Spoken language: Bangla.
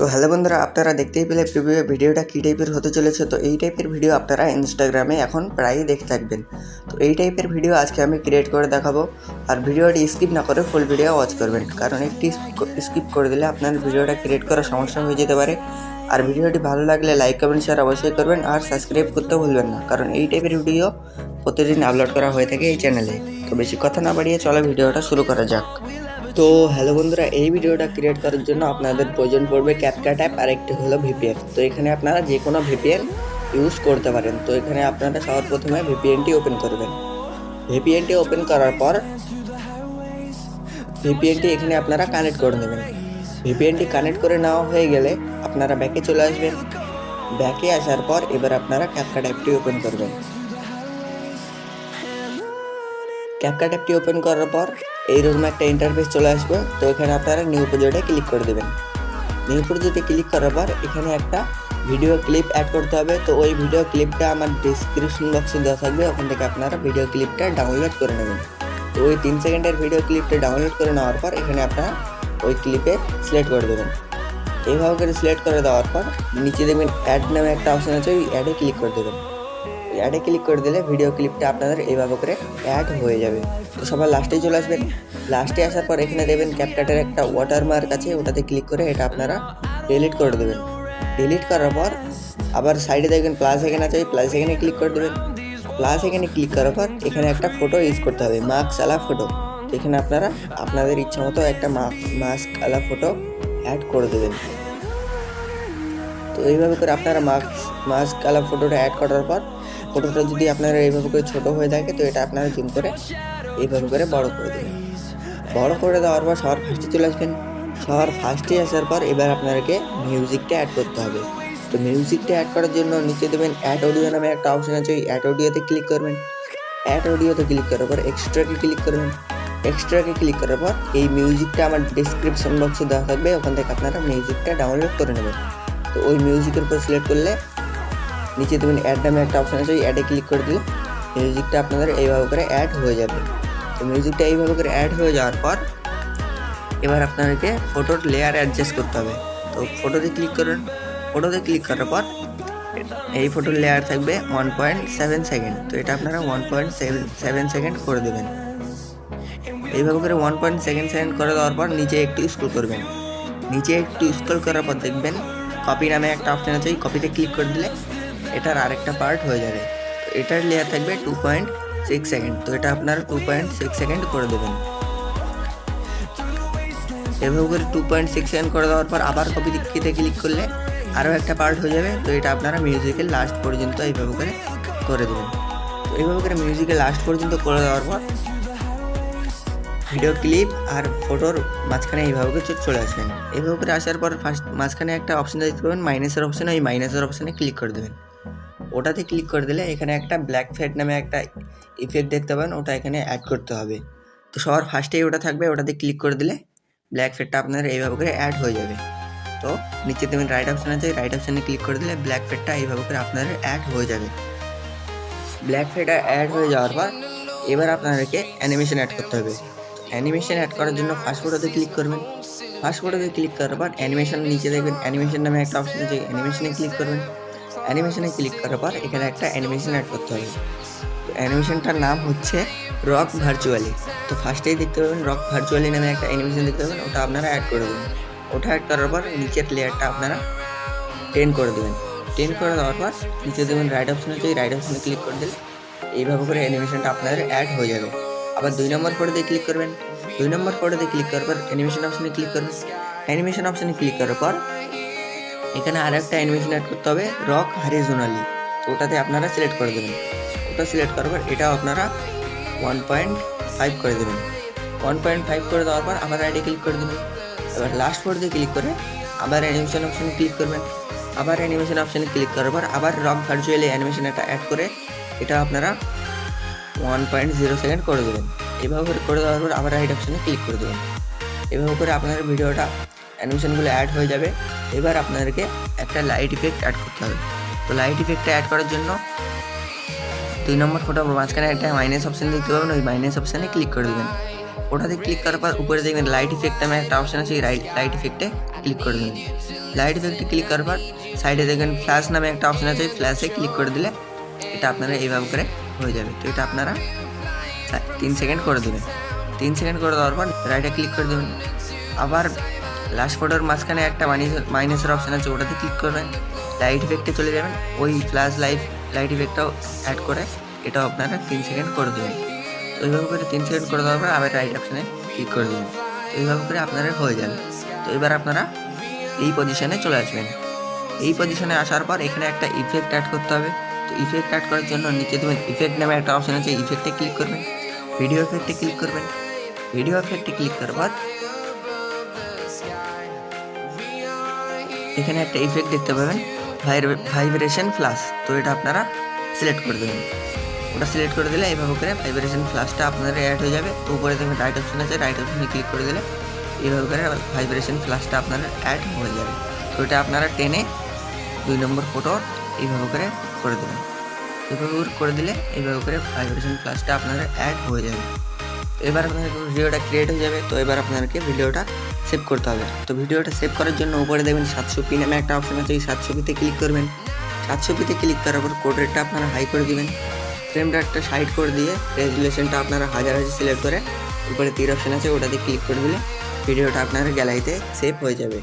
তো হ্যালো বন্ধুরা, আপনারা দেখতেই পেলে প্রিভিউ ভিডিওটা কী টাইপের হতে চলেছে। তো এই টাইপের ভিডিও আপনারা ইনস্টাগ্রামে এখন প্রায়ই দেখে থাকবেন। তো এই টাইপের ভিডিও আজকে আমি ক্রিয়েট করে দেখাবো। আর ভিডিওটি স্কিপ না করে ফুল ভিডিও ওয়াচ করবেন, কারণ একটি স্কিপ করে দিলে আপনার ভিডিওটা ক্রিয়েট করার সমস্যা হয়ে যেতে পারে। আর ভিডিওটি ভালো লাগলে লাইক কমেন্ট শেয়ার অবশ্যই করবেন, আর সাবস্ক্রাইব করতে ভুলবেন না, কারণ এই টাইপের ভিডিও প্রতিদিন আপলোড করা হয়ে থাকে এই চ্যানেলে। তো বেশি কথা না বাড়িয়ে চলো ভিডিওটা শুরু করা যাক। তো হ্যালো বন্ধুরা, এই ভিডিওটা ক্রিয়েট করার জন্য আপনাদের প্রয়োজন পড়বে ক্যাপকাট অ্যাপ আর একটি হলো ভিপিএন। তো এখানে আপনারা যে কোনো ভিপিএন ইউজ করতে পারেন। তো এখানে আপনারা সবার প্রথমে ভিপিএনটি ওপেন করবেন। ভিপিএনটি ওপেন করার পর ভিপিএনটি এখানে আপনারা কানেক্ট করে নেবেন। ভিপিএনটি কানেক্ট করে নেওয়া হয়ে গেলে আপনারা ব্যাকে চলে আসবেন। ব্যাকে আসার পর এবার আপনারা ক্যাপকাট অ্যাপটি ওপেন করবেন। ক্যাপকাট অ্যাপটি ওপেন করার পর এইরকম একটা ইন্টারফেস চলে আসবে। তো এখানে আপনারা নিউ প্রজেক্টে ক্লিক করে দেবেন। নিউ প্রজেক্টে ক্লিক করার পর এখানে একটা ভিডিও ক্লিপ অ্যাড করতে হবে। তো ওই ভিডিও ক্লিপটা আমার ডিসক্রিপশন বক্সে দেওয়া থাকবে, ওখান থেকে আপনারা ভিডিও ক্লিপটা ডাউনলোড করে নেবেন। তো ওই 3 সেকেন্ডের ভিডিও ক্লিপটা ডাউনলোড করে নেওয়ার পর এখানে আপনারা ওই ক্লিপে সিলেক্ট করে দেবেন। এইভাবে করে সিলেক্ট করে দেওয়ার পর নিচে দেখবেন অ্যাড নামে একটা অপশান আছে, ওই অ্যাডে ক্লিক করে দেবেন। অ্যাডে ক্লিক করে দিলে ভিডিও ক্লিপটা আপনাদের এইভাবে করে অ্যাড হয়ে যাবে। তো সবার লাস্টেই চলে আসবেন। লাস্টে আসার পর এখানে দেবেন ক্যাপকাটের একটা ওয়াটারমার্ক আছে, ওটাতে ক্লিক করে এটা আপনারা ডিলিট করে দেবেন। ডিলিট করার পর আবার সাইডে দেখবেন প্লাস এখানে আছে, প্লাস এখানে ক্লিক করে দেবেন। প্লাস এখানে ক্লিক করার পর এখানে একটা ফটো ইউজ করতে হবে, মাস্ক আলা ফটো। এখানে আপনারা আপনাদের ইচ্ছা মতো একটা মাস্ক আলা ফটো অ্যাড করে দেবেন। তো এইভাবে করে আপনারা মাস্ক আলা ফটোটা অ্যাড করার পর ফটোটা যদি আপনারা এইভাবে করে ছোটো হয়ে থাকে, তো এটা আপনারা জুম করে এইভাবে করে বড় করে দেবেন। বড় করে দেওয়ার পর সবার ফার্স্টে চলে আসবেন। সবার ফার্স্টে আসার পর এবার আপনাদেরকে মিউজিকটা অ্যাড করতে হবে। তো মিউজিকটা অ্যাড করার জন্য নিচে দেবেন অ্যাড অডিও নামে একটা অপশান আছে, ওই অ্যাড অডিওতে ক্লিক করবেন। অ্যাড অডিওতে ক্লিক করার পর এক্সট্রাকে ক্লিক করবেন। এক্সট্রাকে ক্লিক করার পর এই মিউজিকটা আমার ডিসক্রিপশন বক্সে দেওয়া থাকবে, ওখান থেকে আপনারা মিউজিকটা ডাউনলোড করে নেবেন। তো ওই মিউজিকের উপর সিলেক্ট করলে নিচে দেবেন অ্যাড নামে একটা অপশান আছে, ওই অ্যাডে ক্লিক করে দিলে মিউজিকটা আপনাদের এইভাবে করে অ্যাড হয়ে যাবে। তো মিউজিকটা এইভাবে করে অ্যাড হয়ে যাওয়ার পর এবার আপনাদেরকে ফটোর লেয়ার অ্যাডজাস্ট করতে হবে। তো ফটোতে ক্লিক করুন। ফটোতে ক্লিক করার পর এই ফটোর লেয়ার থাকবে 1.7 সেকেন্ড। তো এটা আপনারা 1.7 সেকেন্ড করে দেবেন। এইভাবে করে 1.7 সেকেন্ড করে দেওয়ার পর নিচে একটু স্ক্রল করবেন। নিচে একটু স্ক্রল করার পর দেখবেন কপি নামে একটা অপশান আছে, ওই কপিতে ক্লিক করে দিলে এটার আরেকটা পার্ট হয়ে যাবে। তো এটার লেয়ার থাকবে 2.6 সেকেন্ড। তো এটা আপনারা 2.6 সেকেন্ড করে দেবেন। এভাবে করে 2.6 সেকেন্ড করে দেওয়ার পর আবার কপি দিকতে ক্লিক করলে আরও একটা পার্ট হয়ে যাবে। তো এটা আপনারা মিউজিকের লাস্ট পর্যন্ত এইভাবে করে দেবেন। তো এইভাবে করে মিউজিকের লাস্ট পর্যন্ত করে দেওয়ার পর ভিডিও ক্লিপ আর ফটোর মাঝখানে এইভাবে করে চলে আসবেন। এইভাবে করে আসার পর ফার্স্ট মাঝখানে একটা অপশান দেখতে পাবেন মাইনাসের অপশান, ওই মাইনাসের অপশানে ক্লিক করে দেবেন। ওটাতে ক্লিক করে দিলে এখানে একটা ব্ল্যাক ফেড নামে একটা ইফেক্ট দেখতে পাবেন, ওটা এখানে অ্যাড করতে হবে। তো সবার ফার্স্টেই ওটা থাকবে, ওটাতে ক্লিক করে দিলে ব্ল্যাক ফেডটা আপনার এইভাবে করে অ্যাড হয়ে যাবে। তো নিচে দেবেন রাইট অপশান আছে, রাইট অপশানে ক্লিক করে দিলে ব্ল্যাক ফেডটা এইভাবে করে আপনাদের অ্যাড হয়ে যাবে। ব্ল্যাক ফেডটা অ্যাড হয়ে যাওয়ার পর এবার আপনাদেরকে অ্যানিমেশন অ্যাড করতে হবে। অ্যানিমেশন অ্যাড করার জন্য ফার্স্ট ফটোতে ক্লিক করবেন। ফার্স্ট ফটোতে ক্লিক করার পর অ্যানিমেশন নিচে দেখবেন অ্যানিমেশন নামে একটা অপশান আছে, অ্যানিমেশনে ক্লিক করবেন। অ্যানিমেশনে ক্লিক করার পর এখানে একটা অ্যানিমেশন অ্যাড করতে হবে। তো অ্যানিমেশনটার নাম হচ্ছে রক ভার্চুয়ালি। তো ফার্স্টেই দেখতে পাবেন রক ভার্চুয়ালি নামে একটা অ্যানিমেশন দেখতে পাবেন, ওটা আপনারা অ্যাড করে দেবেন। ওটা অ্যাড করার পর নিচের লেয়ারটা আপনারা 10 করে দেবেন। 10 করে দেওয়ার পর নিচে দেবেন রাইট অপশান আছে, রাইট অপশানে ক্লিক করে দিলে এইভাবে করে অ্যানিমেশনটা আপনাদের অ্যাড হয়ে যাবে। আবার 2 নম্বর ফটোতে ক্লিক করবেন। 2 নম্বর ফটোতে ক্লিক করার পর অ্যানিমেশন অপশানে ক্লিক করবেন। অ্যানিমেশন অপশানে ক্লিক করার পর এখানে আর একটা অ্যানিমেশন অ্যাড করতে হবে, রক হরিজোনালি। তো ওটাতে আপনারা সিলেক্ট করে দেবেন। ওটা সিলেক্ট করার পর এটাও আপনারা 1.5 করে দেবেন। 1.5 করে দেওয়ার পর আবার আইডি ক্লিক করে দেবেন। এবার লাস্ট ফটোতে ক্লিক করে আবার অ্যানিমেশন অপশানে ক্লিক করবেন। আবার অ্যানিমেশন অপশানে ক্লিক করার পর আবার রক ভার্চুয়ালি অ্যানিমেশন একটা অ্যাড করে এটা আপনারা 1.0 সেকেন্ড করে দেবেন। এভাবে করে দেওয়ার পর আবার রাইট অপশানে ক্লিক করে দেবেন। এভাবে করে আপনার ভিডিওটা অ্যানিমেশনগুলো অ্যাড হয়ে যাবে। এবার আপনাদেরকে একটা লাইট ইফেক্ট অ্যাড করতে হবে। তো লাইট ইফেক্টটা অ্যাড করার জন্য 2 নম্বর ফটো মাঝখানে একটা মাইনাস অপশান দেখতে পাবেন, ওই মাইনাস অপশানে ক্লিক করে দেবেন। ওটাতে ক্লিক করার পর উপরে দেখবেন লাইট ইফেক্ট নামে একটা অপশন আছে, এই লাইট ইফেক্টে ক্লিক করে দেবেন। লাইট ইফেক্টে ক্লিক করার পর সাইডে দেখবেন ফ্ল্যাশ নামে একটা অপশন আছে, ফ্ল্যাশে ক্লিক করে দিলে এটা আপনারা এইভাবে করে হয়ে যাবে। তো এটা আপনারা 3 সেকেন্ড করে দেবেন। 3 সেকেন্ড করে দেওয়ার পর রাইটে ক্লিক করে দেবেন। আবার লাস্ট ফটোর মাঝখানে একটা মাইনাসের অপশান আছে, ওটাতে ক্লিক করবেন। লাইট ইফেক্টে চলে যাবেন, ওই ফ্ল্যাশ লাইট ইফেক্টটাও অ্যাড করে এটাও আপনারা 3 সেকেন্ড করে দেবেন। তো এইভাবে করে 3 সেকেন্ড করে দেওয়ার পর আবার রাইট অপশানে ক্লিক করে দেবেন। তো এইভাবে করে আপনারা হয়ে যাবে। তো এবার আপনারা এই পজিশনে চলে আসবেন। এই পজিশনে আসার পর এখানে একটা ইফেক্ট অ্যাড করতে হবে। তো ইফেক্ট অ্যাড করার জন্য নিচে দেবেন ইফেক্ট নামে একটা অপশান আছে, ইফেক্টে ক্লিক করবেন। ভিডিও ইফেক্টে ক্লিক করবেন। ভিডিও ইফেক্টে ক্লিক করার পর এখানে একটা ইফেক্ট দেখতে পাবেন, ভাইব্রেশন ফ্ল্যাশ। তো এটা আপনারা সিলেক্ট করে দেবেন। ওটা সিলেক্ট করে দিলে এইভাবে করে ভাইব্রেশন ফ্ল্যাশটা আপনাদের অ্যাড হয়ে যাবে। তো উপরে দেখবেন রাইট অপশন আছে, রাইট অপশনে ক্লিক করে দিলে এইভাবে করে ভাইব্রেশন ফ্ল্যাশটা আপনাদের অ্যাড হয়ে যাবে। তো এটা আপনারা টেনে 2 নম্বর ফটো এইভাবে করে দেবেন। এইভাবে করে দিলে এইভাবে করে ভাইব্রেশন ফ্ল্যাশটা আপনাদের অ্যাড হয়ে যাবে। তো এবার আপনাদের ভিডিওটা ক্রিয়েট হয়ে যাবে। তো এবার আপনাদেরকে ভিডিওটা সেভ করতে হবে। তো ভিডিওটা সেভ করার জন্য উপরে দেখবেন 700p নামে একটা অপশন আছে, এই 700pতে ক্লিক করবেন। 700pতে ক্লিক করার পর কোড রেটটা আপনারা হাই করে দিবেন। ফ্রেম রেটটা সাইড করে দিয়ে রেজুলেশনটা আপনারা 1000 সিলেক্ট করে উপরে তীর অপশন আছে, ওটাতে ক্লিক করে দিলে ভিডিওটা আপনার গ্যালারিতে সেভ হয়ে যাবে।